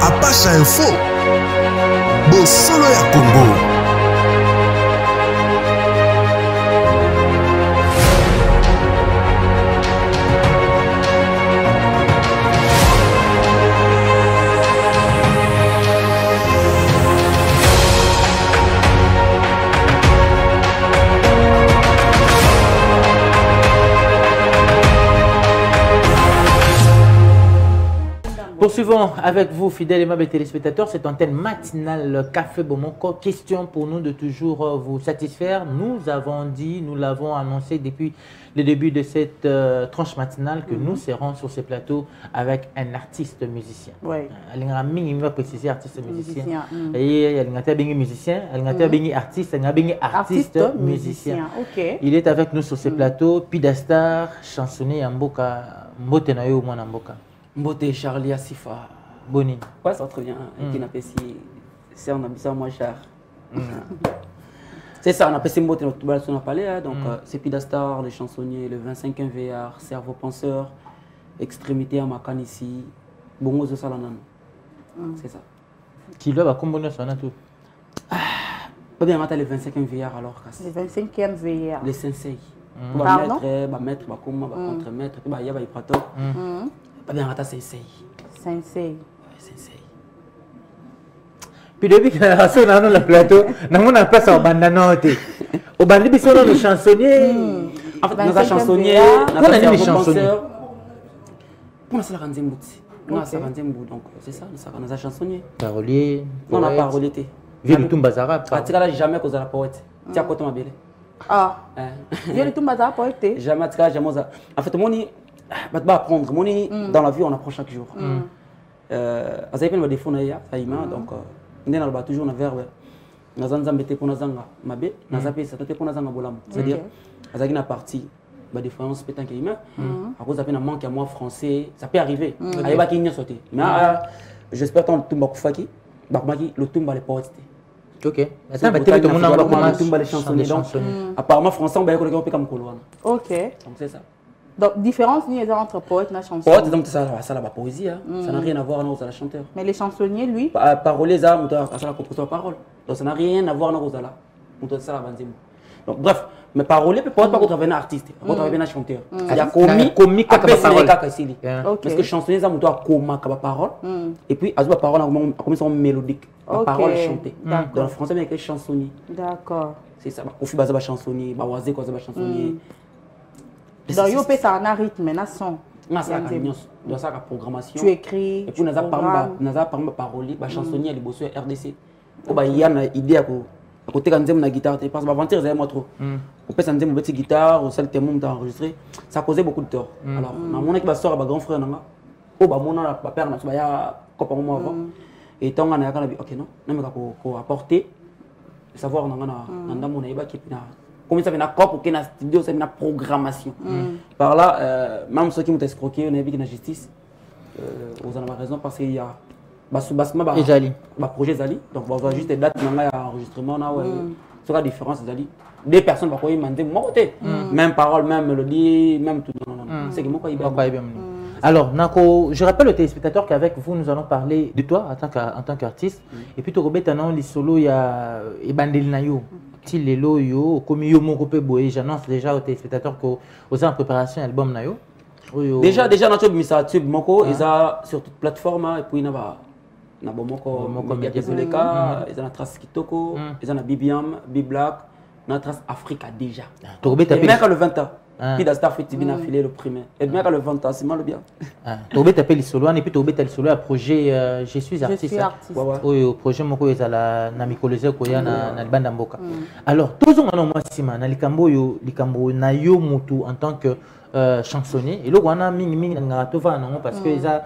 Apache Info, Bosolo ya Congo. Poursuivons avec vous, fidèles et aimables téléspectateurs, cette antenne matinale Café Bomoko. Question pour nous de toujours vous satisfaire. Nous avons dit, nous l'avons annoncé depuis le début de cette tranche matinale que nous serons sur ces plateaux avec un artiste musicien. Oui. Il va préciser artiste musicien. Et il y a musicien, il y a artiste, il y a artiste musicien. Ok. Il est avec nous sur ces plateaux. Pidastar, chansonnier Mboka, Mbotenayo Mboka. Mbote Charlie Asifa. Boni. Ouais, ça va très bien. Qui n'a pas si c'est un habitant moins cher. C'est ça, on a passé Mbote on a parlé. Donc, c'est Pidastar, le chansonnier, le 25e VR, cerveau penseur, extrémité à Macan ici. Bongo de Salanan. C'est ça. Qui doit combiner son atout. Pas bien, le 25e VR alors. Le 25e VR. Le sensei. Pardon? Maître, contre-maître, il y a des pratos. Pas bien, sensei. Sensei. Sensei. Puis depuis que nous avons sur le plateau, nous avons pas ça au bandanote. Au bandit, nous avons le chansonnier. En fait, nous avons chansonnier. Nous avons les chansonniers. Pour nous, c'est la ranzem bouti. Nous avons la ranzem bouti. Donc, c'est ça, nous avons chansonnier. Parolier. On a parolier. Vieux le Tumbazara. Ah, tu n'as jamais causé la poète. Tu as quoi ton mabélé? Ah. Vieux le Tumbazara poète? Jamais, tu n'as jamais. En fait, mon apprendre. Dans la vie, on apprend chaque jour. Vous avez des défauts, donc on a toujours un verbe. Nous avons des pour nous mabé, nous avons des pour nous bolam. C'est-à-dire, vous avez une partie de différence pétanque humain. À cause d'un manque à moi français, ça peut arriver. Il y a qui sauté. Mais j'espère que le tumba kufaki, le tumba les poètes. Ok. Attends, les chansonniers. Apparemment français, on va y aller comme Coloane. Ok. Donc c'est ça. Donc, différence entre poète et chanson. Poète, donc ça la poésie, ça n'a rien à voir avec la chanteur. Mais les chansonniers, lui Parolier, ça la composition de parole. Donc ça n'a rien à voir avec la banzim. Donc bref, mais parolier peut pas contre un artiste, contre un chanteur. Il y a comique après parce que chansonnier, ça doit comment comme parole. Et puis la parole comme son mélodique, la parole chantée. Dans le français, il y a chansonnier. D'accord. C'est ça. Kofi Baza chansonnier, Bawazé quoi chansonnier. Donc, il y a un rythme, un son. Dans la programmation. Tu écris. Et puis, nous avons parole, les chansonniers, les bosseurs RDC. Il y a une idée à côté de la guitare. Parce que avant, ils avaient trop. On peut s'entendre une petite guitare, ou celle que tu as enregistrée. Ça causait beaucoup de tort. Alors, mon équipe sort à grand frère, mon père, il y a copain avant. Et tant qu'on a dit, ok, non, on a apporté savoir dans mon équipe. Comme ça, il y a un studio, c'est une programmation. Par là, même ceux qui m'ont escroqué, on a vu qu'il y a justice. Vous en avez raison parce qu'il y a un projet Zali. Donc, on va juste des dates d'enregistrement. C'est la différence Zali. Des personnes qui m'ont demandé mon côté. Même parole, même mélodie, même tout. C'est que moi, bien. Alors, Nako, je rappelle aux téléspectateurs qu'avec vous, nous allons parler de toi en tant qu'artiste. Et puis, tu as les solos, il y a Ebandel Nayo. Lelo yo comme yo mon copain boy j'annonce déjà aux téléspectateurs que aux en préparation album nayo déjà notre tube moko ils a sur toute plateforme et puis na moko média désoleka ils ont la trace Kitoko ils ont la Bibiam Biblack na trace Africa déjà même quand le 20 ans puis dans Star Fit bien affilé le premier et bien quand le 20 ans c'est mal bien Tobé t'appelle les solo et puis Tobé t'as le solo à projet je suis artiste au projet moko ils a la na mikolese ko ya na banda mboka alors tous on a moi sima na likambo na yo mutu en tant que chansonnier et là on a mingi na tova non parce que ils a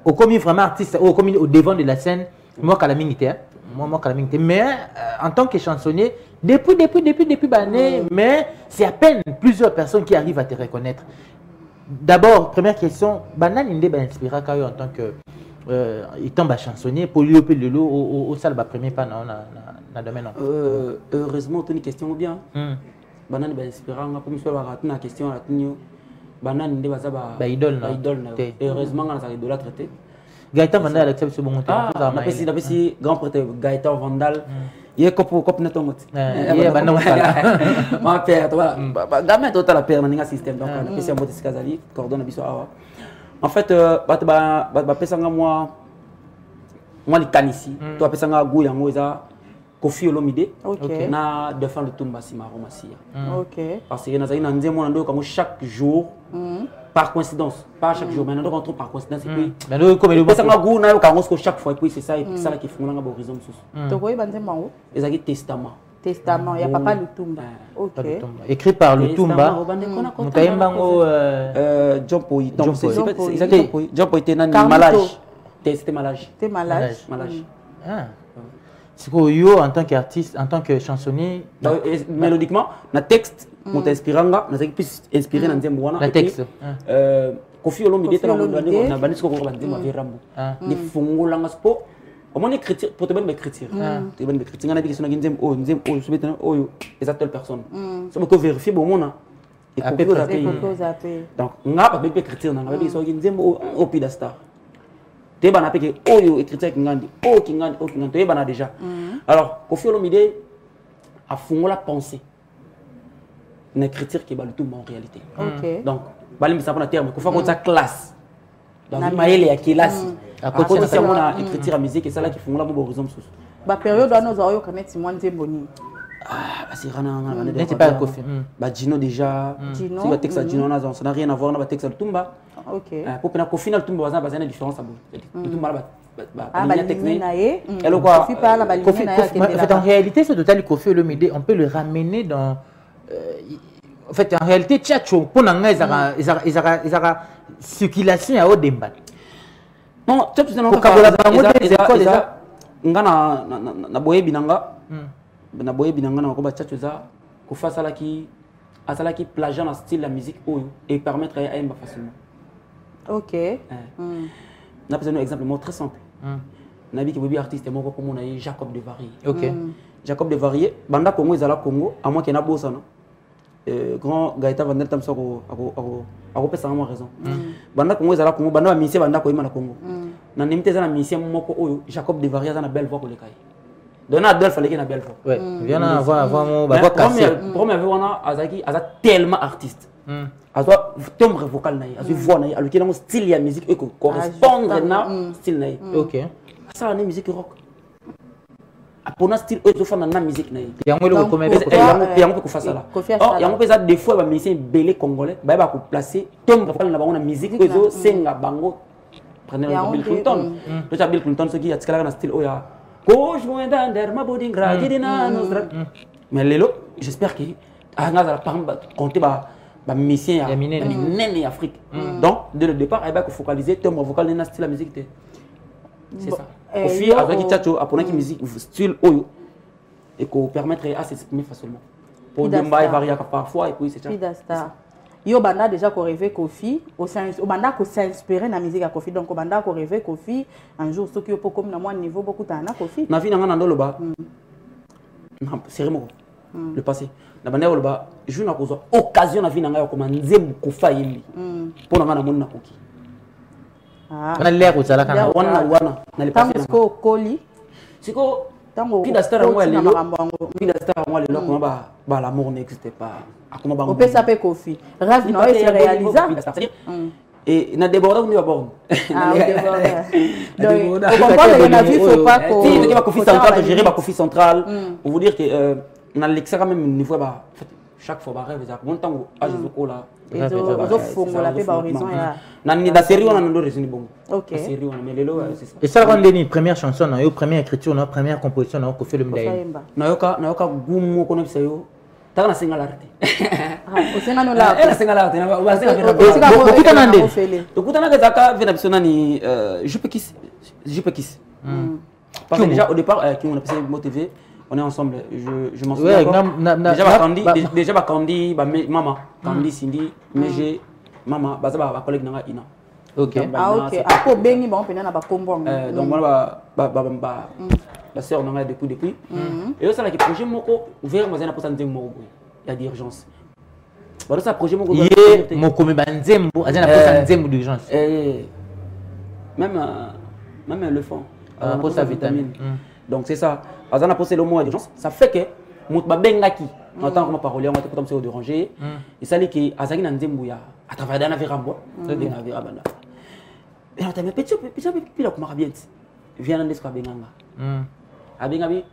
au commis vraiment artiste au devant de la scène moi calamité mais en tant que chansonnier depuis mais c'est à peine plusieurs personnes qui arrivent à te reconnaître. D'abord, première question, Banan Inde inspiré en tant que étant chansonnier pour lui au salle premier pas dans le domaine. Heureusement, tu as une question ou bien Banan inspiré comme ça va rater la question à Banan Inde idole. Heureusement, on a des dollars traités. Gaëtan Vandal accepte ce bon côté. Ah, on a si grand prêtre Gaëtan Vandal. Il est cop net en mode. Ma père, toi, gamin total la père dans un système. Donc on a passé un mot de Skazali, coordonne à Bissau. En fait, moi les canisi, toi passé un goût yango eza Kofi Olomide. Na défendre le Tumba si marron massia. OK. Parce que nous avons nzemo nando comme chaque jour. Par coïncidence, pas chaque jour, mais nous rentrons par coïncidence. Et puis, ça m'a goûté, chaque fois, et puis c'est ça, et puis ça qui font l'horizon. Tu vois, ils ont testament. Testament, il n'y a pas le Tumba. Ok. Écrit par le Tumba. John Poy. John Poy était malage. C'était malage. T'es malage. C'est que yo en tant qu'artiste, en tant que chansonnier. Mélodiquement, le texte. On t'inspire, on a inspiré dans le texte. Kofi Olomide était dans le monde, on a banni ce qu'on va dire, on va Rambo. Les fonds là, au moins écriture, pour te bonne écriture. Tu bonne écriture, on a dit que si on a dit oh, exact personne. Ça veut que vérifier bon monde. Et donc on a pas bien écriture, on a dit que si on au Pidastar. Tu es ban appelé oh écriture qui ngandi, oh qui ngandi, tu es ban déjà. Alors Kofi Olomide a fond la pensée. Une écriture qui est tout en réalité. Donc, il faut que terme, il faut que ça classe. Dans une manière qui est classe. À côté de ça, on a écriture à musique et ça là qui font là pour horizon. La période où nous avons connaître Simon Zemboni. Ah, c'est Rana. N'était pas Kofi. Gino déjà. Gino. Si le texte à Gino, ça n'a rien à voir avec le texte de Tumba. Ok. Pour que Kofi na Tumba, ça a une différence à bout. Tumba en réalité, ce total Kofi Olomide, on peut le ramener dans. En fait, en réalité, Tchatcho, pour nous, ils ont circulation à Odemba. Non, tu sais, pour les écoles, na boye binanga, na boye binanga, na koba Tchatcho za, ko fa sala ki plagiat dans style la musique et permettre à aimer facilement. Ok. On a besoin d'un exemple très simple. Nabi qui est artiste, moi comme on a Jacob de Varier. Ok. Jacob de Varier, banda Congo ezala Congo, à moins qu'il y ait un boss, grand Gaëtan Vandel tam soko ako pesa ngamo raison. Banda Congo ezala Congo, banda musicien banda ko ima na Congo. Na nimite za na musicien moko oyo Jacob de Varier za na belle voix ko lekai. Dona Adolphe fallait qu'il na belle voix. Ouais, vient avoir mon premier wana azaki aza tellement artiste. Azo timbre vocal naï, azo voix naï, alors qu'il a un style ya musique qui correspondre na style naï. OK. Ça la musique rock. Pour un style eux font na musique naï. Yango le commerce. Yango ko faça là. Oh, yango pesa des fois ba musicien belé congolais, ba ko placer timbre vocal na bango na musique eux senga bango. Prenez le Bill Clinton. Le Bill Clinton ce qui a tkala na style oya. Ko je vois dans ma bodingra gidina nostra. Mais lelo, j'espère que anga za pamba compter ba musicien ya Minene Afrique. Donc dès le départ, il va focaliser timbre vocal na style la musique. C'est ça. Au fil avec Tchatcho, après qui musique style oyo et qu'on permettrait à s'exprimer facilement. Pour des bails variés parfois et puis c'est ça. Yo banda déjà qu'on rêvait Kofi, au banda qu'on s'inspirer na musique à Kofi, donc au banda qu'on rêvait Kofi un jour ceux qui ont comme na moi niveau beaucoup tana Kofi. Na vie na ngana ndolo ba. C'est vraiment le passé. Na banda lo ba, je na kozo occasion na vie na ngaya comme nzembu kofa yembi. Pour na ngana monna koki. On a l'air où ça là quand on a le passé. Tango Koli. Siko tango Pidastar moi le Pidastar moi le comment ba l'amour n'existe pas. On peut s'appeler Kofi. Rêve non c'est réalisable. Et na débordé ou na borne. Ah débordé. Donc on comprend que na vie faut pas ko. Si le Kofi central gérer ba Kofi central. Pour vous dire que na l'extra quand même niveau ba chaque fois ba rêve ça bon temps à Jésus là. La série on a nos raisons bon. OK. La série on mais lelo c'est ça. Et ça rend les première chanson na yo première écriture na première composition na ko fait le médaille. Na yoka gumo kono bisayo. Ta na singa l'arte. Ah, o singa no la. Ela singa l'arte na ba singa vena. Okuta nande. Okuta na zaka vena bisona ni je peux kiss. Parce que déjà au départ qui on a passé motivé on est ensemble, je m'en souviens. Déjà, Kandi, maman, Kandi, Cindy, Meje, maman, ma collègue Nanga Ina. Ok. Ah, ok. Après, Bengi, on peut pas comprendre. Donc, voilà, ma soeur Nanga depuis. Et ça, là, qui projet Moko, ouvert, moi, j'ai un pourcentage de Moko. Il y a d'urgence. Voilà, ça, projet Moko. Moko, mais Banzembo, j'ai un pourcentage d'urgence. Même. même le fond. Pour sa vitamine. Donc c'est ça. Azana posé le mot d'urgence. Ça fait que Moutba Bengaki, en tant que parolier, on va te comme de ranger. Et ça dit que Azaki Nanzembuya, à travers d'un navire en bois, c'est des navires à banda. Et on t'a mis petit peu comme bien. Viens dans l'escroc Benganga.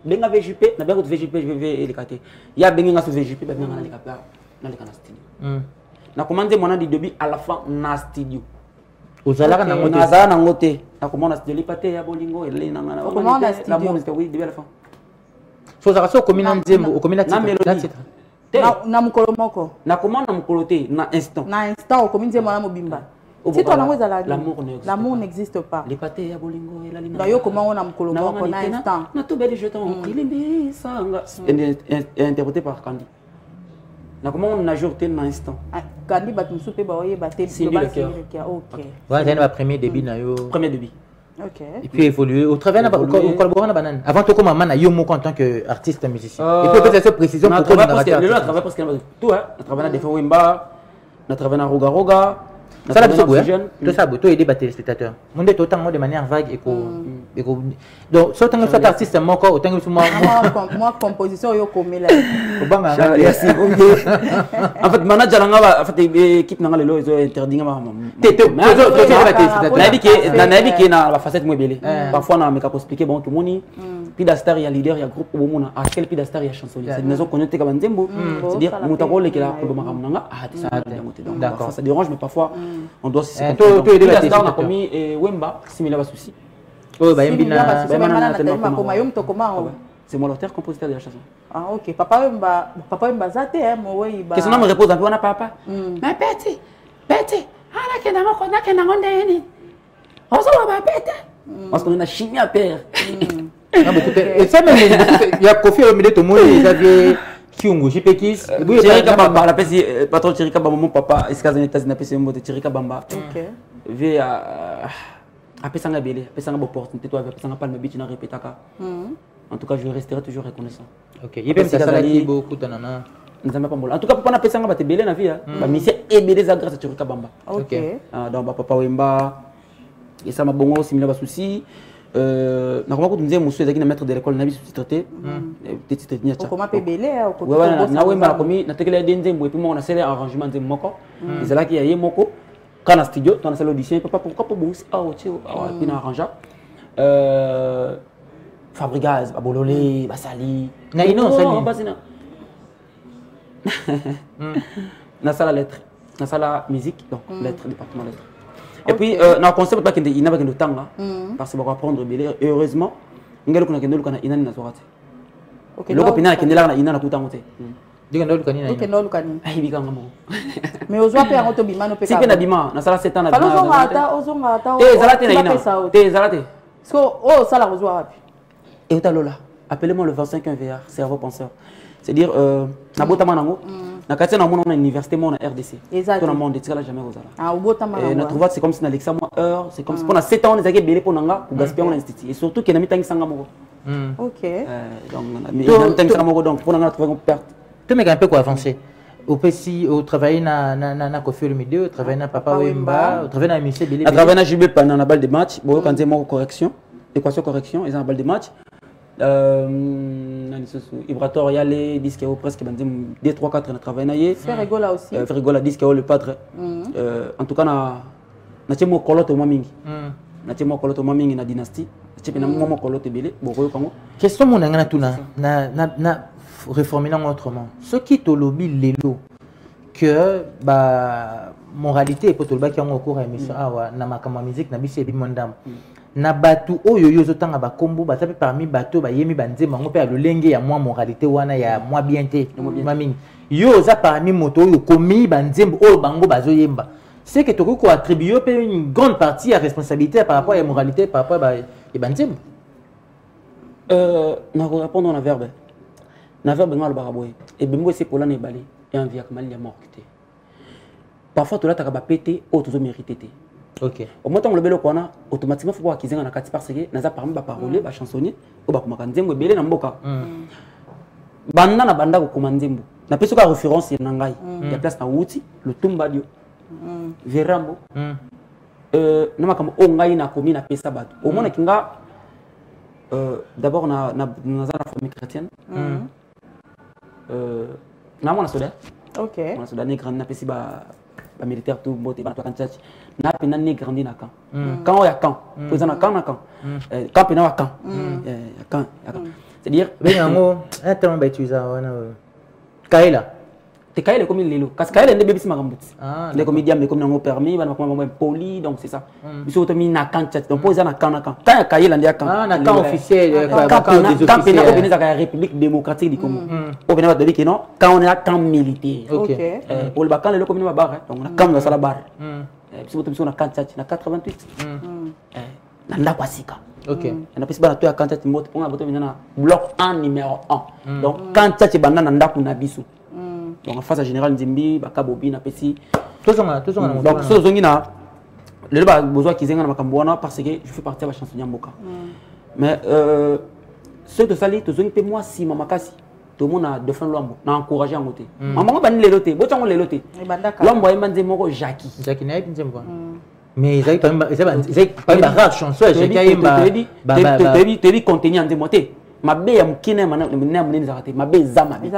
Benga VJP, n'a pas de VJP, je vais les cater. Il y a Benga sur VJP, Benga dans les capteurs, dans les canaux studio. Na commandé mon du début à la fin na studio. Aux alara na ngote. Na na ngote. Na commande studio lipate ya bolingo et les na na. Comment na studio? La musique oui début à la fin. So ça so commune nzembo, au commune titre. Na mukolo moko. Na commande na mukolote na instant. Na instant au commune nzembo na mobimba. Si toi l'amour n'existe pas. Les pâtés ya bolingo et la lina. D'ailleurs comment on a mukolo moko na instant. Na tout bel jetons. Kilimbi sanga. Interprété par Candy. Na comment on a joué dans l'instant. Candy bat musupe ba oye batel global OK. Ouais, c'est le premier début na yo. Premier début. OK. Et puis évoluer au travers na collaborer na banane. Avant tout comme man yo moko en tant que artiste musicien. Et puis peut-être cette précision pour le travail parce que tout hein, on travaille na Defo Wimba, on travaille na Roga Roga. Ça la besoin tout ça boto aider les téléspectateurs. Monde est autant de manière vague et donc soit tant soit artiste moko autant que moi composition yo komela. Obama. En fait manager nga en fait équipe nga lelo ils ont interdit nga ma. Na dit na la facette moi belé. Parfois na me expliquer bon que moni Pida Star il y a leader il y a groupe bomona à quel Pida Star il y a chansonnier. C'est une maison connectée comme Nzembo. C'est-à-dire mutako le kila ko bama nga ça d'accord. Ça dérange mais parfois on doit se aider la star na commis et Wemba similaire pas souci. Oh bah Mbina c'est moi l'auteur compositeur de la chanson. Ah OK, papa Wemba zate hein moi ba. Qu'est-ce que me repose un peu on a papa. Mais petit ala ke na ngonde ni. On se va petit. Parce qu'on a chimie à père. Et ça même il y a Kofi au milieu tout le monde ils avaient Kyungu, Jipekis, Chirika Bamba, la pesi patron Chirika Bamba mon papa, Eskazen États-Unis pesi mon de Chirika Bamba. OK. Ve a pesanga belé, pesanga opportunité toi avec pesanga palme beach na répétaka. En tout cas, je resterai toujours reconnaissant. OK, il y a ça là qui beaucoup tanana. Nzamba pambola. En tout cas, papa na pesanga ba te belé na vie hein. Ba mission et belé za grâce à Chirika Bamba. OK. Donc papa Wemba et ça m'a bongo similaire pas souci. Na comment tu me disais monsieur ezaki na maître de l'école na biso sous-traité petit traité nya cha comment pebele au côté na wemba na komi na tekele denzembo et puis moi on a scellé arrangement nzembo moko ezala ki yaye moko kana studio ton salle audition papa pourquoi pas bon ah o tio ah puis na arrangea Fabrigaz babololé basali na ino sali basina na sala lettre na sala musique donc lettre département lettre. Et puis, dans le concept, il n'y a pas de temps parce qu'on va apprendre. Et heureusement, il y a des gens qui ont OK. Mais aux autres, on te bima no peka. Si pe na bima, na sala 7 ans na bima. Ozonga ata. Zalate na ina. Zalate. Oh, ça la rejoint rapi. Et utalola. Appelez-moi le 25 VR, cerveau penseur. C'est-à-dire na botama nango. Na katia na mona université mona RDC. Tout le monde est là jamais aux ala. Ah, botama nango. Na trouva c'est comme si na Alexa moi heure, c'est comme si pendant 7 ans on ezaki belé pour nanga pour gaspiller mon institut. Et surtout que na mitangi sanga moko. OK. Donc na mitangi sanga moko donc pour nanga trouver une perte. Tu m'as un peu quoi avancer. Au PC, au travail na Kofi Olomide, au travail na Papa Wemba, au travail na MC Belé. À travail na JB pendant la balle de match, bon quand c'est moi correction, équation correction, ils ont la balle de match. Ibrator Yale, disque presque 2 3 4 na travail na yé. Ferregola aussi. Ferregola disque le padre. En tout cas na temo koloto moi mingi. Na temo koloto moi mingi na dynastie. Tu peux na moi koloto belé, bon kango. Question mon ngana tuna na reformuler autrement. Ce qui te lobby lelo que bah moralité et potolba qui ont au cours émission awa na makama musique na bisi ebi mondam. Na batu oyo yo zotanga ba kombo ba tape parmi bato ba yemi banzema ngo pe lolenge ya moi moralité wana ya moi bienté maming yo za parmi moto yo komi banzembo oyo bango bazoyemba c'est que toko ko attribuer une grande partie à responsabilité par rapport à la moralité par rapport à banzembo na ko répondre na verbe ngal baraboy et bembo c'est pour la nebali et envie comme il y a mort quitté parfois tu là ta ba pété ou tu mérité. OK. Au moment où le belo kwana automatiquement faut voir qu'ils ont na kati parce que naza parmi ba parolier ba chansonnier ou ba komaka nzembo belé na mboka. Banda na banda ko komandembo. Na peso ka référence na ngai. Ya place na wuti le tumba dio. Verambo. na makambo o ngai na komi na pesa bato au moins kinga d'abord na famille chrétienne na mona soda OK mona soda ne grand na pesi ba militaire tout boté ba kan tchatch na pena ne grandi na camp quand ya camp poza na camp camp pena wa camp camp c'est-à-dire ben yango attends ba utiliser wana kaila te kaila comme lelo parce que kaila ndé bébé makambuti les comédiens mais comme nango permis ba makambo poli donc c'est ça biso to mi na camp tchatch donc poza na camp quand ya kaila ndé camp na camp officiel camp pena au Bénin la République démocratique du Congo au Bénin de que non quand on est à camp militaire OK pour le bacan le commune bar donc on a camp dans la bar biso to na camp tchatch na 88 na ndako asika OK na pesi bana to ya camp tchatch moto on a boto na bloc 1 numéro 1 donc camp tchatch banda na ndako na biso donc en face à général Nzimbi baka bobi na pesi tozonga donc so zongi na le ba besoin kizenga na makambo wana parce que je fais partie de la chanson Nyamboka mais ce de sali tozongi pe moi si mama kasi to mona de fin lombo na encourager en côté maman ba ni leloté bo tango leloté lombo e manze moko Jackie na yipinze mbona mais ils pas rare chanson Jackie ayimba te bi contenir nzemo te mabe ya mkine mana munene zakate mabe zamabe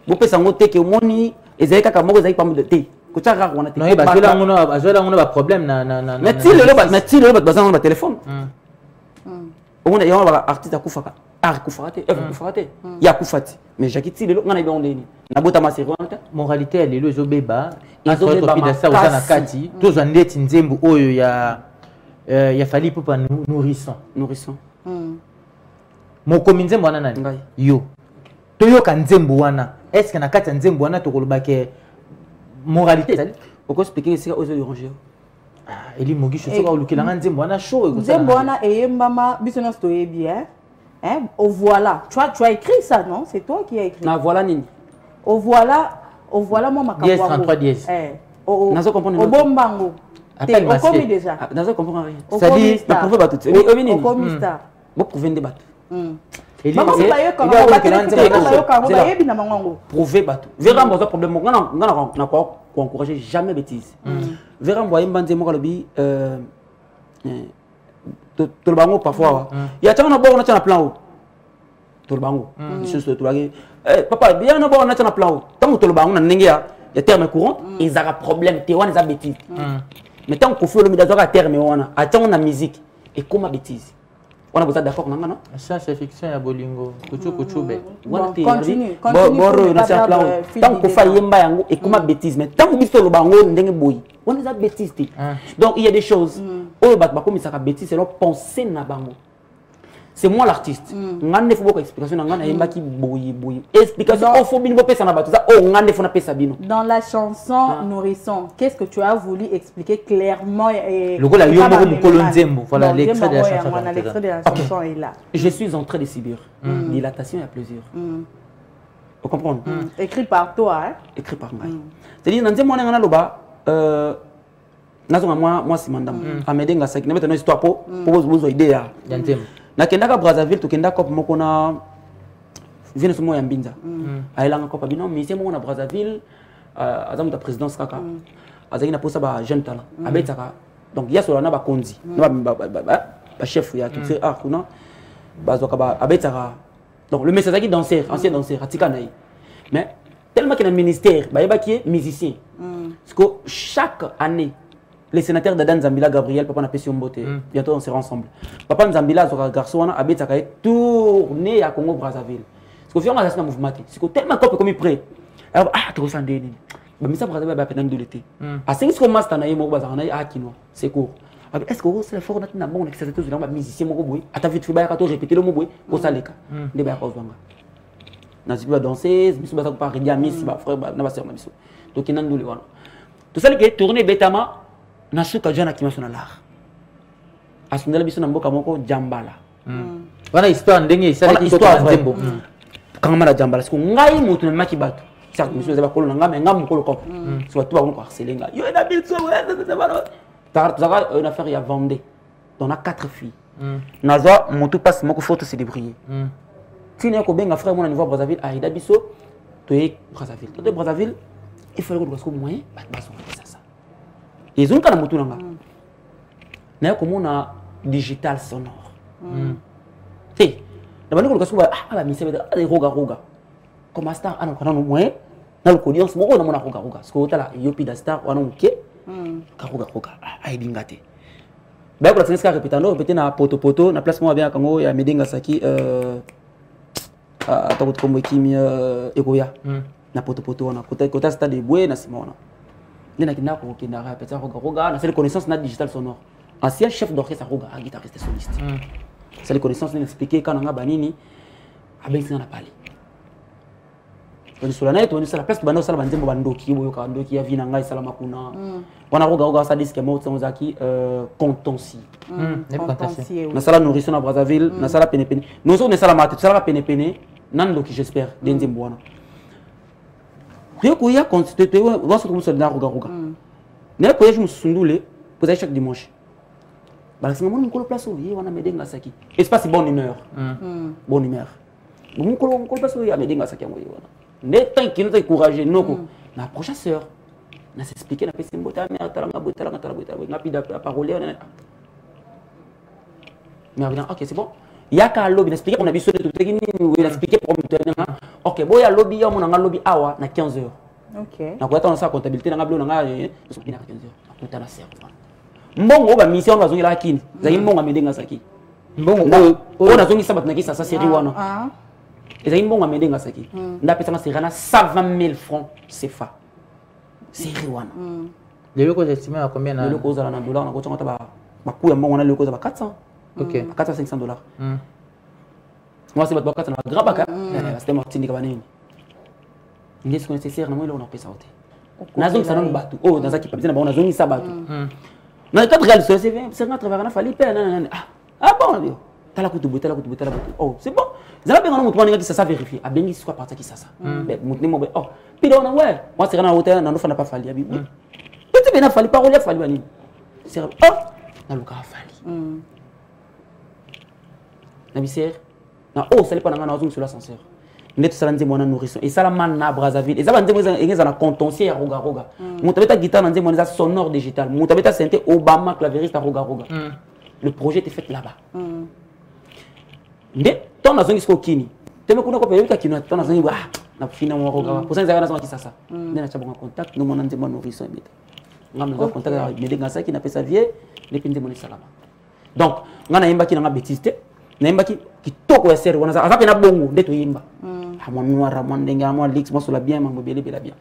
vous pouvez s'en que moni ezali kaka moko ezali pamu de te ko tsa rare wana te non bazola ngono ba problème na mais ti le ba bazana ba téléphone au moins ya ba artiste akufaka kufate kufate ya kufati mais Jackie ti le ngana ba ndeni na bota masiri wana moralité ya lelo ezobeba ezobeba ça osana kati tozo ndeti nzembo oyo ya fali popa nourrisson mokomi nzembo wana nani yo toyoka nzembo wana est-ce que na kati nzembo wana tokoloba ke moralité ezali pourquoi expliquer ça aux étrangers eli mogisho soka olukilanga nzembo wana show nzembo wana eyembama biso nyonso toyebi hein au voilà tu as écrit ça non c'est toi qui as écrit na voilà nini au voilà moi makambo 33 dièse nazo comprendre obombango appelle ma commis déjà nazo comprendre rien ça dit na prouver bato au commis star bo prouver des bato prouver bato vera mboza problème ngana ko encourager jamais bêtise vera mboye mbanze moko lobi to bango parfois ya tanga na bo na tana plan to bango juste to bagi papa bien na bo na tana plan tango to bango na ndenge ya terme courant ezaka problème te wana za bêtise mais tant qu'on fait le midazoka terme wana atanga na musique et comme bêtise on a besoin d'accord non non ça c'est fiction ya bolingo kuchu be continue boro na ça plan tant qu'on fait yemba yango et comme bêtise mais tant que biso lo bango ndenge boyi on est à bêtise donc il y a des choses oh ba comme ça bêtise c'est leur penser na bango c'est moi l'artiste ngane faut beaucoup explication ngana yemba ki boyi explication au faut bino pesa na bato ça oh ngane faut na pesa bino dans la chanson Nourrisson qu'est-ce que tu as voulu expliquer clairement et le gola yo moko mukolo nzembo voilà l'extrait de la chanson est là je suis en train de subir dilatation et plaisir vous comprenez écrit par toi hein écrit par moi c'est-à-dire nzembo ngana loba nazonga moi simandam amedenga saki na metano histoire pour bozo idée ya nzembo nakendaka Brazzaville tokenda kope moko na vient somo ya mbinza aelanga kope bino mise moko na Brazzaville azamu ta présidence kaka azaki na posa ba jeune talent abetaka donc ya solo na ba konzi na ba chef ya tout ça kuna bazoka ba abetaka donc le message qui danseur ancien danseur atika naï mais tellement que le ministère ba yeba qui est musicien parce que chaque année les sénateurs d'Adan Zambila, Gabriel, Papa Napession Mbote, bientôt on sera ensemble. Papa Nzambila, Zora Garçon, Abet Sakaye, tourné à Congo Brazzaville. Parce qu'au fur et à mesure, on a mouvement. C'est que tellement comme il prêt. Alors, tu ressens des lignes. Mais ça, Brazzaville, il y a peine de l'été. À 5 comme Master Naïm, Bazaranaï, à Kino, c'est court. Est-ce que c'est le fort d'un bon excès de temps, musicien, mon boy, à ta vie, tu vas répéter le mot boy, pour ça, les cas. Des bains à cause de moi. Danser, je suis pas réglé à Miss, ma frère, ma soeur, ma soeur. Donc, il y a un double. Tout ça, qui est tourné bêtement. Nasuka jana kimaso na lar asundela biso na mboka moko jambala wana histoire ndenge isala histoire nzembo kangama na jambala siko ngai mutu na maki bato certes monsieur zaba kolo nga mais ngam kolo ko so tu ba ko harceler nga yo na biso zaka une affaire ya Vendée on a 4 filles naza mutu passe moko photo se débrouiller tine ko benga frère mon niveau Brazzaville aida biso to e Brazzaville il faut que tu sois moyen ba baso ça ils ont quand même tout là na comme on a digital sonore té na bandi ko suba ah mi sebe de roga comme star ana kana no moyen na ko audience mo na mona roga ce ko tala yopi da star wana muke ka roga ai dingate ba ko tsinska répéter na poto na place mo bien kango ya Medinga Saki atako kombo kimia ekoya na poto wana kota stade bwe na simona nena kinda ko kinda répéter roga na c'est connaissance na digital sonore ancien chef d'orchestre roga guitariste soliste c'est les connaissances n'est expliquer quand on a banini avec ça na parler on sur la net on sur la place bando sala banzembo bandoki boyo ka ndoki ya vina ngai sala makuna wana roga sa disque mo tsonzaki contensi na sala nourrisson na Brazzaville na sala pene nous on sala mat sala pene nando qui j'espère denzembo wana ko ya constitué va se comme ça na roga ne ko je me sundule pour chaque dimanche bah c'est mon colo place où on a Medinga Saki espace bonne humeur bonne humeur mon colo place où il y a Medinga Saki on ne tant qu'il nous encourager noko na prochaine sœur na s'expliquer na pesi mbota mère talanga botala na pida parole mais bien OK c'est bon il y a qu'à lobby expliquer on a besoin de tout technique il expliquer promoteur OK bon il y a lobby ya mon lobby awa na 15h OK na ko attendre ça comptabilité na ngablo na so na 15h na kutana sœur mbongo ba mission bazongi la kini zaki mbongo Medinga Saki mbongo ona zongi sabat na kisa sa série wana ezaki mbongo Medinga Saki ndapesa na série na 120 000 francs CFA série wana le loko estimé à combien na le loko za na dollar na ko tsonga ba ku ya mbongo na le loko za ba 400 OK 400 500 dollars moi c'est ba 400 na grand baka c'était Martini ka banini ngesi ko nécessaire na moi là on a pesa ote nazongi sana mbatu oh nazaki pa bizana ba on azongi sabatu na cadre réel c'est un travail na fali peine ah bon tala kutubu oh c'est bon zala benga mutu mwana qui ça vérifier a bengi soit parti qui ça mutu mo oh puis on ouais moi c'est na hôtel na no fana pas fali abi petit bena fali parole fali bani c'est oh na luka fali na biser na oh ça pas na sur l'ascenseur net sala nzembo na nourrisson et sala man na Brazzaville et ça nzembo engeza na contencier roga mutabeta guitare na nzembo na sonore digital mutabeta synthé Obama clavieriste roga le projet était fait là-bas nde ton na zongi skokini teme kuna ko pe yika kino ton na zongi na fina mo roga pour ça nzaka na zongi kisasa nde na chabonga contact no mona nzembo nourrisson beta ngam na contact avec Medinga Saki na pesa vie le pinde moni salama donc ngana yimba kina nga betiste na yimba kitoko ya seri wana za na bongo nde to yimba moi noir moi ndenge moi lix moi sur la bien moi belé bien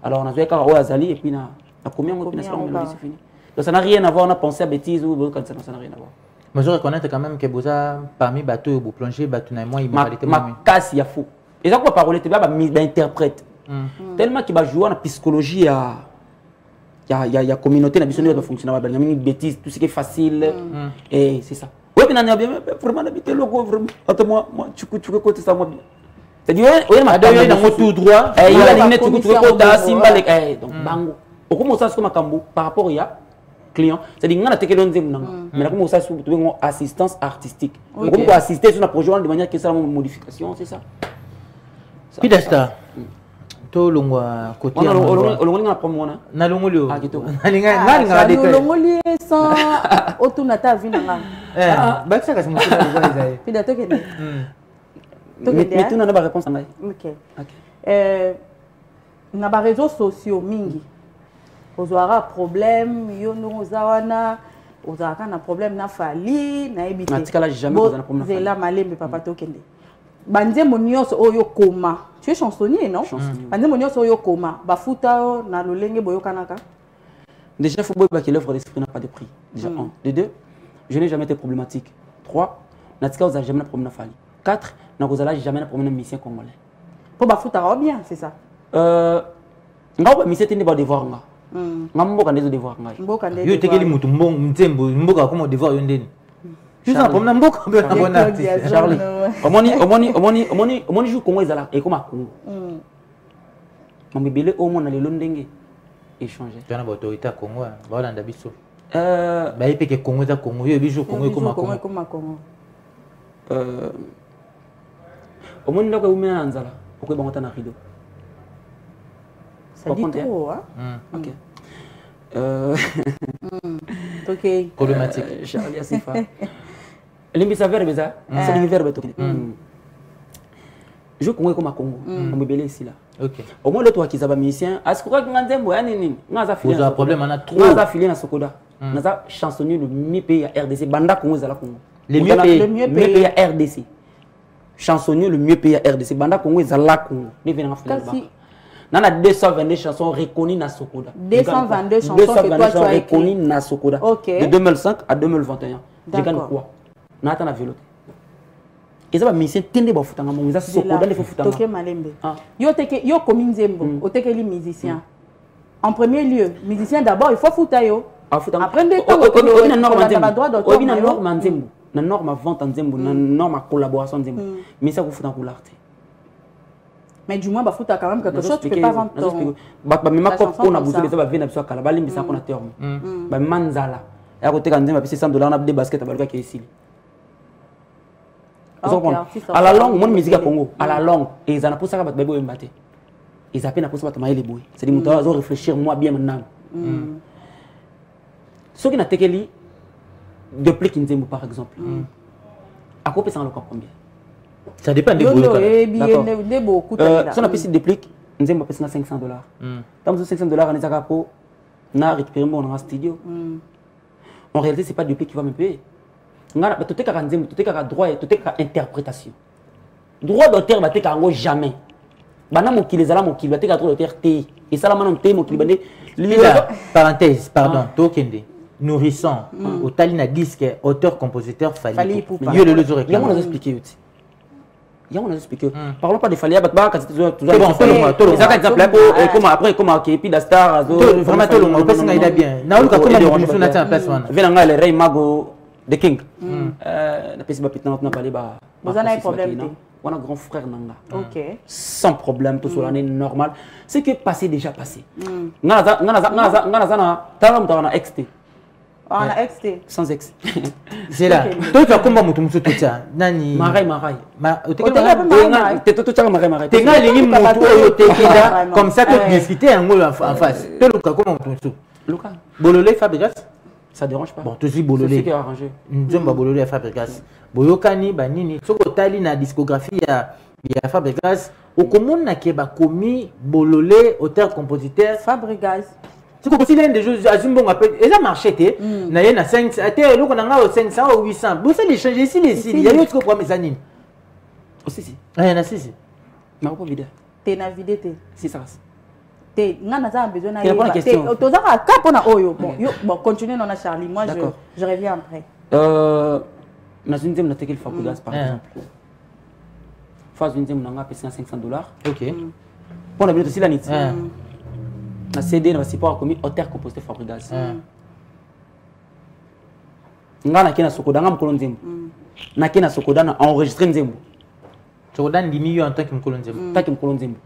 alors on a joué quand azali et puis na combien on a c'est fini donc ça n'a rien à voir on a pensé à bêtise ou quand ça n'a rien à voir mais je reconnais quand même que boza parmi bateau vous plongez bateau na moi immoralité ma casse ya fou et ça quoi parole te ba interprète tellement qu'il va jouer en psychologie ya communauté na biso ne va fonctionner ba ngami bêtise tout ce qui est facile et c'est ça oui puis na bien vraiment habiter logo vraiment attends moi tu côté ça moi bien c'est-à-dire oui ma donné dans tout droit il a limite tout côté symbolique donc bango okomo ça comme makambo par rapport ya client c'est-à-dire ngana tekelo nzemu nanga mais comme ça sur assistance artistique comme assister sur un projet de manière que ça modification c'est ça Pidasta to longwa côté olongoli na promona na longoli ah kito nalinga de longoli sans otuna ta vinanga bakisa kasi mutuna longwa ezai Pidasta kende mais tu n'as pas réponse à moi. OK. Na ba réseaux sociaux mingi. Ozwara problème yo no zawana ozaka na problème na fali na ebité. Na tikala jamais kozana problème na fali. Zela malembe papa to kende. Banzembo nyonso oyo koma. Tu es chansonnier non? Banzembo nyonso oyo koma. Bafuta na lolenge boyo kanaka. Déjà faut boire que l'œuvre d'esprit n'a pas de prix. Déjà 1. De 2, je n'ai jamais été problématique. 3, na tikala ozala jamais na problème na fali. 4, na kozala jamais na problème na mission congolais. Po bafuta bien, c'est ça. Ngao mission tende ba devoir nga. Ngamboka ndezo devoir nga. Mboka ndezo. Yo tekeli mutu mbongo mtembo mboka comme devoir yo ndeni. Juste na problème mboka na bon artiste. Charlie. Omoni jour Congo ezala et comme Congo. Mambibele au monde na lelo ndenge échanger. Tu na ba autorité Congo ba landa biso. Ba yepeke Congo za Congo yo biso Congo comme Congo. Au monde ndako umena nzala pourquoi bangota na rideau. Ça dit trop hein. OK. Ok. Problématique. Charlie Asifa. Limbisa verbe ça. C'est le verbe toki. Je connais comme à Congo. On me belé ici là. Ok. Au moins le toi qui s'abat musicien, est-ce que quand nganzembo ya nini? Ngaza filé. Vous avez un problème on a trop. Ngaza filé na Sokoda. Ngaza chansonnier le mieux payé à RDC. Banda Congo zala Congo. Le mieux payé à RDC. Chansonnier le mieux payé à RDC. Banda Congo zala Congo. Ne viens en faire là-bas. Nana 222 chansons reconnues na Sokoda. 222 chansons que toi tu as reconnues na Sokoda. De 2005 à 2021. J'ai gagné quoi? Nata na vélo. Et ça va misser tende ba futanga mo za Sokoda le futanga. Toke Malembe. Yo comme Nzembo, oteke li musicien. En premier lieu, musicien d'abord, il faut futa yo. Après des temps, on a norme Nzembo. Na norme vente Nzembo, na norme collaboration Nzembo. Mais ça vous futa pour l'art. Mais du moins, bah, faut quand même quelque chose, tu peux pas vendre ton... Bah, même quand on a besoin de ça, va venir à la balle, mais ça qu'on a terme. Bah, manzala. Et à côté, quand on a payé $100, on a des baskets à balle qui est ici. À la longue, mon musique à Congo, à la longue, et ils en ont pour ça que bébé est battu. Ils appellent pour ça que les bouilles. C'est des moutons, ils ont réfléchir moi bien maintenant. Ceux qui n'ont pas été depuis Kinzembo par exemple, à quoi peut-on le combien? Ça dépend des boulots. Si on a payé déplique, nous avons payé $500. Dans ces $500, on a récupéré mon studio. En réalité, ce n'est pas déplique qui va me payer. Tout est droit et tout est interprétation. Droit d'auteur, il n'y jamais. Parenthèse, pardon, nourrissant, au Talina disque, auteur, compositeur, Fali. Il y a le expliqué aussi. On a expliqué. Parlons pas de Fali, après comment qui puis la star vraiment tout le monde parce qu'il a bien. Naoul comment on a un place one. Venanga le rey mago de King. Na pesi ba pitana na parler ba. Vous en avez problème. On a grand frère nanga. OK. Sans problème tout sur l'année normale. C'est que passé déjà passé. Ngana na talam ta na XT. On a XT. Sans X. C'est là. Toi tu as comment mutu mutu tout ça. Nani Marai. T'es tout ça marai. T'es nga lingi mutu oyo tekeda comme ça que discuter en face. Toi Luka comment mutu mutu. Luka. Bololé Fabregas. Ça dérange pas. Bon, tu dis Bololé. C'est ce qui est arrangé. Nzomba Bololé à Fabregas. Boyokani banini soko tali na discographie ya Fabregas. Okomona ke ba komi Bololé auteur compositeur Fabregas. C'est comme si l'un des choses à Zimbabwe appelle et ça marchait na y a 5 à terre le qu'on a 500 ou 800 bon ça les changer ici les il y a eu autre problème ça nini aussi il y en a si mais pas vidéo t'es na vidéo si ça t'es ngana za besoin na t'es tozaka kapona oyo bon continuez non na Charlie moi je reviens après na une deuxième na tekel Fabregas par exemple phase une deuxième na payé $500 OK pour la vidéo aussi la nit na CD na support comme auteur compositeur Fabregas ngana kena Sokoda ngam kolon Nzembo na kena Sokoda na enregistrer Nzembo Sokoda ndimi yo en tant que mkolon Nzembo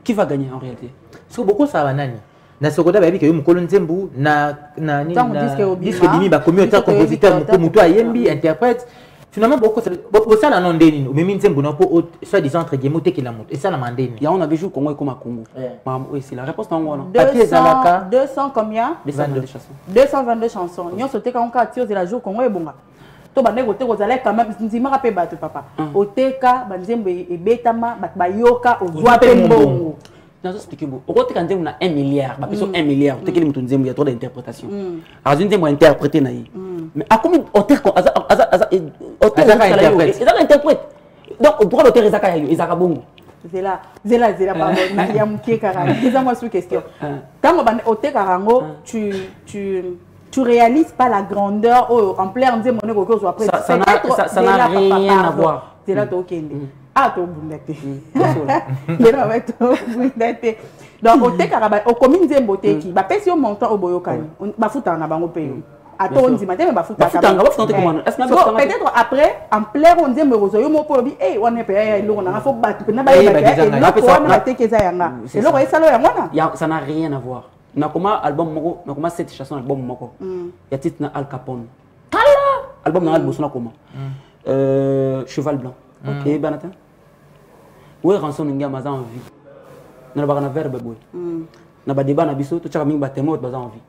qui va gagner en réalité parce que beaucoup ça va nani na Sokoda babi que yo mkolon Nzembo na disque dimi ba comme auteur compositeur mutu ayembi interprète finalement beaucoup ça la non deni mais Nzembo na po soit disant entre guillemets te kila mutu et ça la mandeni ya on a vu Congo comme Congo oui c'est la réponse dans moi 200 combien 222 chansons nyo sote ka onka tio de la jour Congo e bonga to bande ko te ko zala quand même nzima rapé bato papa oteka banzembo e betama ba yoka ozwa pe mbongo dans ce expliquer bon au quand on a 1 milliard ba peso 1 milliard te kili mutu Nzembo ya trop d'interprétation azun Nzembo interpréter na yi mais à combien auteur interprète donc droit d'auteur ezaka yo ezaka bongo zela pardon ya mukie kara eza moi sous question tango bande oteka rango tu réalises pas la grandeur en plein Nzembo ne ko après ça n'a rien à voir c'est là to kende to bundate ndena ba to bundate donc oteka ba o komi Nzembo teki ba pesi o montant o boyokani ba futa na bango pe attends ndima te ba futa peut-être après en plein Nzembo rozo yo mo polobi on est payé lo na fo ba tu na ba na teki za yanga c'est lo ça lo yanga ça n'a rien à voir na comment album moko na comment cette chanson album moko ya titre na Al Capone album na album na comment cheval blanc OK banata oui rançon ninga maza en vie na ba na verbe boy na ba débat na biso to chaka mingi ba témoin baza en vie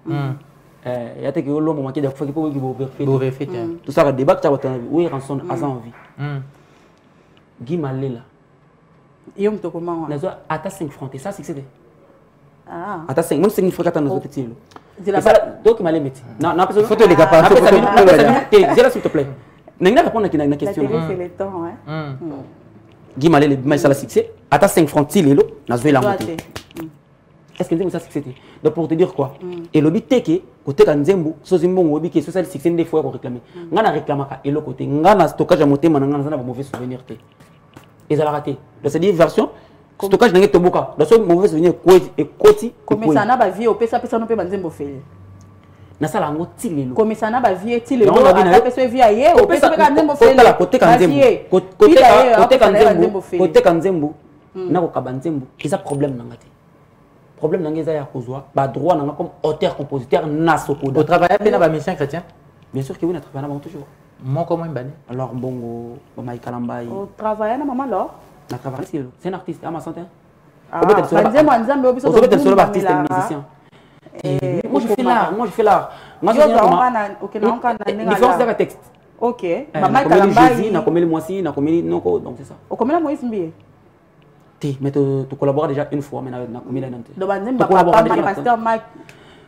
il y a des gens qui ont fait tout ça, le débat que tu as oui, rançon à envie. Guy Malela. Il y a un peu comment à ta 5 francs, ça c'est que c'était. Ah. À ta 5, même 5 francs, tu as un petit. Donc, il m'a dit, non, non, il faut te les capables. Dis-la s'il te plaît. Je vais répondre à une question. La télé, c'est le temps, hein. Guy Malela, il m'a dit ça, succès. À ta 5 francs, il est là, je vais la monter. Est-ce que ça succès? Donc, pour te dire quoi? Et le but est que, côté Kanzembo, Sozimbo, Obi, qui est social, c'est des fois qu'on réclame. On a réclamé et le côté, on a stockage à monter, on a un mauvais souvenir. Et ça l'a raté. C'est-à-dire, version, stockage n'a pas de boca. La seule mauvaise souvenir, et côté. Comme ça, on a vie au PSA, ça n'a pas de Zembo fait. Na sala ngo tilelo comme ça na ba vie tilelo na pesa vie aye o pesa ka Nzembo fait côté Kanzembo na ko kabanzembo c'est ça problème na ngati problème na ngeza ya kozwa ba droit na comme auteur compositeur na sokoda au travail pe na ba mission chrétien bien sûr que oui na travail na toujours moi comment mbane alors bongo ba mai kalambai au travail na maman là na travail c'est un artiste à ma santé Nzembo Nzambe obiso to peut-être artiste et musicien. Moi je fais l'art. Moi je fais différence de texte. Ok. Maman Kalambai na komeli mwasi na komeli noko donc c'est ça. O komela Moïse Mbié. Mais tu collabores déjà une fois mais na komeli nante. Do Nzembo papa pasteur Mike.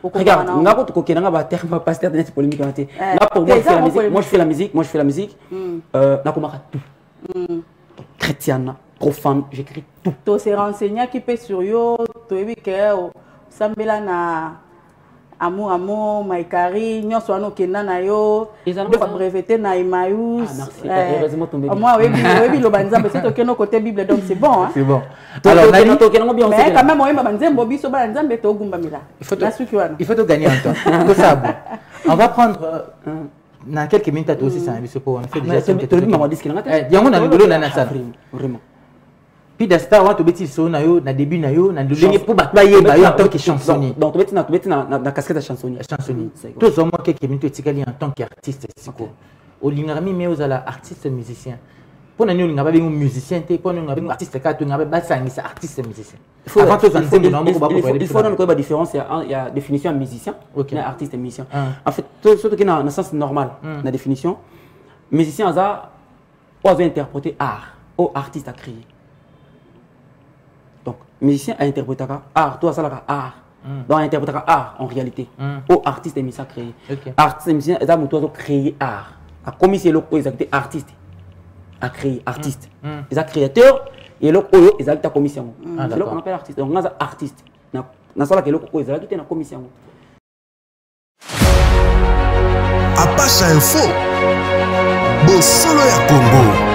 Regarde, ngako to kokena ba terme pasteur net polémique nante. Là pour moi je fais la musique, moi je fais la musique. Na komaka tout. Chrétienne, profane, j'écris tout. To se renseigner qui peut sur yo, to ebi ke sambela na amour maikari nyonso ano kenda na yo ba breveté na Emmaüs moi oui lo banzambe c'est to keno côté bible donc c'est bon hein c'est bon alors na to keno bien mais quand même moi banzembo biso ba nzambe to gumba mila il faut te gagner en temps tout ça bon on va prendre dans quelques minutes à toi aussi ça biso pour on fait déjà c'est tout le monde dit qu'il y a mon ngolo na ça vraiment. Puis d'astar wa to beti so na yo na début na yo na ndolenge pour ba yeba yo en tant que chansonnier. Donc to beti na casquette chansonnier. Chansonnier. Tout ça moi quelques minutes etikali en tant qu'artiste siko. O lingami mais aux ala artiste musicien. Pour na olinga ba bengo musicien te pour na bengo artiste ka to ngaba ba sangisa artiste musicien. Avant to zanzembo na mo ba ko il faut dans quoi différence il y a définition musicien et artiste et musicien. En fait surtout qui na sens normal la définition musicien ça ou interpréter art ou artiste à créer. Donc, musicien a interprété art, toi ça là art. Donc, interprété art en réalité. Au artiste et musicien créé. Artiste et musicien, ils ont créé art. A commis c'est l'autre, ils ont été artistes. A créé artiste. Ils ont créateur et l'autre, ils ont été commission. C'est l'autre qu'on appelle artiste. Donc, on a artiste. Dans ça là que l'autre, ils ont été commission. Apache Info. Bosolo ya Congo.